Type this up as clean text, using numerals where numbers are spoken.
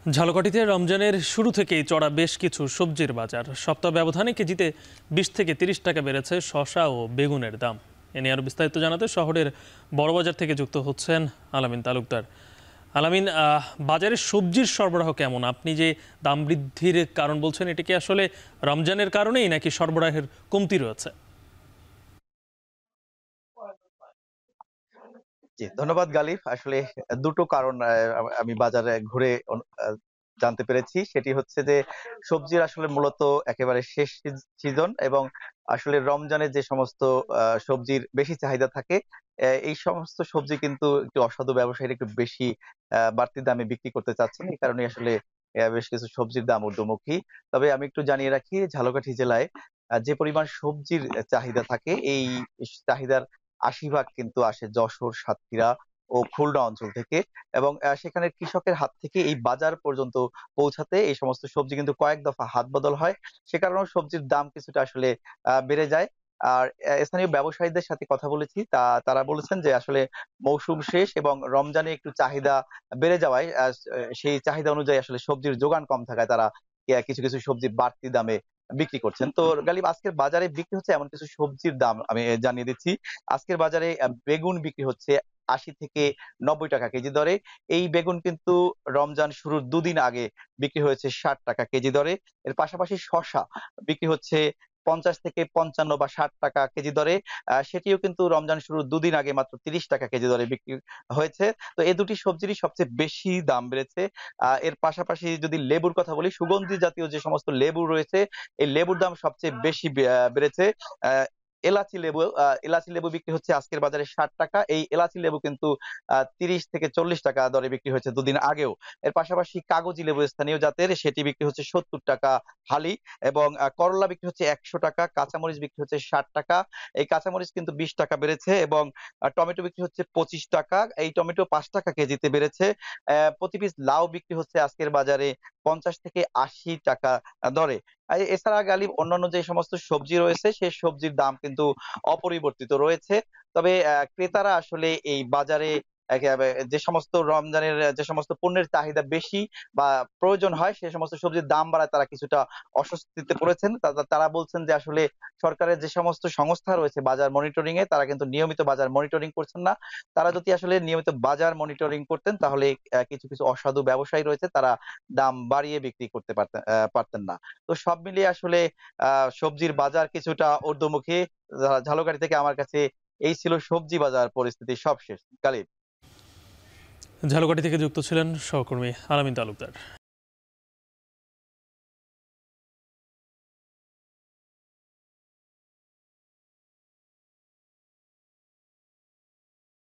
ঝালকাঠিতে রমজানের শুরু থেকেই চড়া বেশ কিছু সবজির বাজার। সপ্তাহ ব্যবধানে কেজিতে 20 থেকে 30 টাকা বেড়েছে শসা ও বেগুনের দাম। এ নিয়ে আরও বিস্তারিত জানাতে শহরের বড়বাজার থেকে যুক্ত হচ্ছেন আলামিন তালুকদার। আলামিন, বাজারে সবজির সরবরাহ কেমন? আপনি যে দাম বৃদ্ধির কারণ বলছেন, এটি কি আসলে রমজানের কারণেই নাকি সরবরাহের কমতি রয়েছে? জি, ধন্যবাদ গালিব। আসলে দুটো কারণ আমি বাজারে ঘুরে জানতে পেরেছি। সেটি হচ্ছে যে সবজির আসলে মূলত একেবারে শেষ সিজন এবং আসলে রমজানে যে সমস্ত সবজির বেশি চাহিদা থাকে, এই সমস্ত সবজি কিন্তু একটু অসাধু ব্যবসায়ীরা একটু বেশি বাড়তি দামে বিক্রি করতে চাচ্ছেন। এই কারণেই আসলে বেশ কিছু সবজির দাম ঊর্ধ্বমুখী। তবে আমি একটু জানিয়ে রাখি, ঝালকাঠি জেলায় যে পরিমাণ সবজির চাহিদা থাকে, এই চাহিদার ৮০ ভাগ কিন্তু আসে যশোর, সাতক্ষীরা ও খুলনা অঞ্চল থেকে এবং সেখানের কৃষকের হাত থেকে এই বাজার পর্যন্ত পৌঁছাতে এই সমস্ত সবজি কিন্তু কয়েক দফা হাত বদল হয়। সে কারণেও সবজির দাম কিছুটা আসলে বেড়ে যায়। আর স্থানীয় ব্যবসায়ীদের সাথে কথা বলেছি, তারা বলেছেন যে আসলে মৌসুম শেষ এবং রমজানে একটু চাহিদা বেড়ে যাওয়ায় সেই চাহিদা অনুযায়ী আসলে সবজির যোগান কম থাকায় তারা কিছু কিছু সবজি বাড়তি দামে বিক্রি করছেন। তো গালিব, আজকের বাজারে বিক্রি হচ্ছে এমন কিছু সবজির দাম আমি জানিয়ে দিচ্ছি। আজকের বাজারে বেগুন বিক্রি হচ্ছে ৮০ থেকে ৯০ টাকা কেজি দরে। এই বেগুন কিন্তু রমজান শুরুর ২ দিন আগে বিক্রি হয়েছে ৬০ টাকা কেজি দরে। এর পাশাপাশি শসা বিক্রি হচ্ছে ৫০ থেকে ৫৫ বা ৬০ টাকা কেজি দরে। সেটিও কিন্তু রমজান শুরুর ২ দিন আগে মাত্র ৩০ টাকা কেজি দরে বিক্রি হয়েছে। তো এই দুটি সবজিরই সবচেয়ে বেশি দাম বেড়েছে। এর পাশাপাশি যদি লেবুর কথা বলি, সুগন্ধি জাতীয় যে সমস্ত লেবু রয়েছে, এই লেবুর দাম সবচেয়ে বেশি বেড়েছে। আ এলাচি লেবু বিক্রি হচ্ছে আজকের বাজারে ৬০ টাকা। এই এলাচি লেবু কিন্তু ৩০ থেকে ৪০ টাকা দরে বিক্রি হয়েছে দুদিন আগেও। এর পাশাপাশি কাগজি লেবু স্থানীয় জাতের, সেটি বিক্রি হচ্ছে ৭০ টাকা হালি এবং করলা বিক্রি হচ্ছে ১০০ টাকা, কাঁচামরিচ বিক্রি হচ্ছে ৬০ টাকা। এই কাঁচামরিচ কিন্তু ২০ টাকা বেড়েছে এবং টমেটো বিক্রি হচ্ছে ২৫ টাকা। এই টমেটো ৫ টাকা কেজিতে বেড়েছে। প্রতি পিস লাউ বিক্রি হচ্ছে আজকের বাজারে ৫০ থেকে ৮০ টাকা দরে। এছাড়া গালিব অন্যান্য যে সমস্ত সবজি রয়েছে, সেই সবজির দাম কিন্তু অপরিবর্তিত রয়েছে। তবে ক্রেতারা আসলে এই বাজারে যে সমস্ত রমজানের যে সমস্ত পণ্যের চাহিদা বেশি বা প্রয়োজন হয়, সে সমস্ত সবজির দাম বাড়ায় তারা কিছুটা অস্বস্তিতে পড়েছেন। তারা বলছেন যে আসলে সরকারের যে সমস্ত সংস্থা রয়েছে বাজার মনিটরিং এ, তারা কিন্তু নিয়মিত বাজার মনিটরিং করছেন না। তারা যদি আসলে নিয়মিত বাজার মনিটরিং করতেন, তাহলে কিছু কিছু অসাধু ব্যবসায়ী রয়েছে, তারা দাম বাড়িয়ে বিক্রি করতে পারতেন না। তো সব মিলিয়ে আসলে আ সবজির বাজার কিছুটা ঊর্ধ্বমুখী। ঝালকাঠি থেকে আমার কাছে এই ছিল সবজি বাজার পরিস্থিতি সবশেষ। গালিব। ঝালকাঠি থেকে যুক্ত ছিলেন সহকর্মী আলামিন তালুকদার।